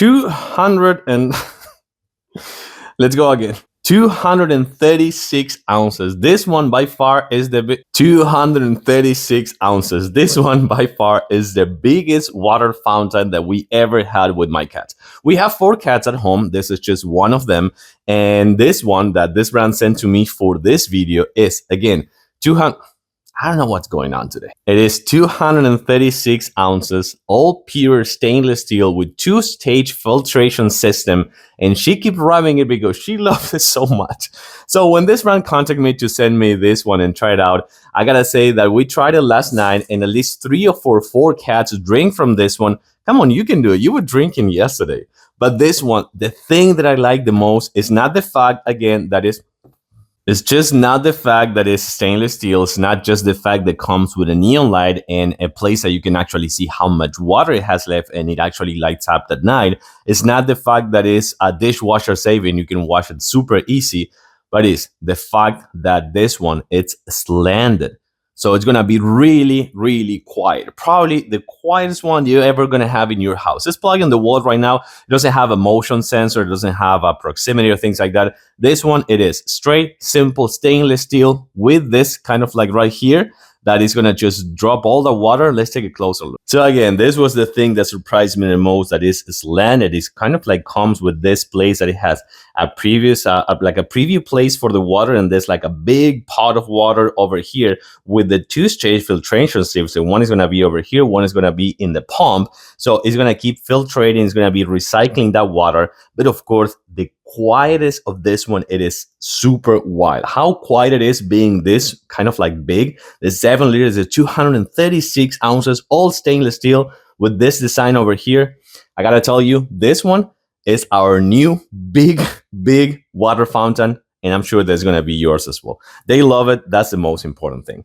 200 and let's go again. 236 ounces. This one by far is the 236 ounces. This one by far is the biggest water fountain that we ever had with my cats. We have 4 cats at home. This is just one of them. And this one that this brand sent to me for this video is, again, 200. I don't know what's going on today. It is 236 ounces, all pure stainless steel with 2-stage filtration system. And she keeps rubbing it because she loves it so much. So when this brand contacted me to send me this one and try it out, I gotta say that we tried it last night and at least 3 or 4 cats drink from this one. Come on, you can do it. You were drinking yesterday. But this one, the thing that I like the most is not the fact, again, that it's just not the fact that it's stainless steel. It's not just the fact that it comes with a neon light and a place that you can actually see how much water it has left and it actually lights up at night. It's not the fact that it's a dishwasher safe and you can wash it super easy, but it's the fact that this one, it's slanted. So it's gonna be really, really quiet. Probably the quietest one you're ever gonna have in your house. It's plugged in the wall right now. It doesn't have a motion sensor. It doesn't have a proximity or things like that. This one, it is straight, simple stainless steel with this kind of like right here that is gonna just drop all the water. Let's take a closer look. So again, this was the thing that surprised me the most, that is slanted. It's kind of like comes with this place that it has a previous, like a preview place for the water, and there's like a big pot of water over here with the 2-stage filtration strips. So one is gonna be over here, one is gonna be in the pump. So it's gonna keep filtrating, it's gonna be recycling that water. But of course, the quietest of this one, it is super wide. How quiet it is being this kind of like big. The 7 liters is 236 ounces, all stainless steel with this design over here. I gotta tell you, this one is our new big water fountain, and I'm sure that's gonna be yours as well. They love it. That's the most important thing.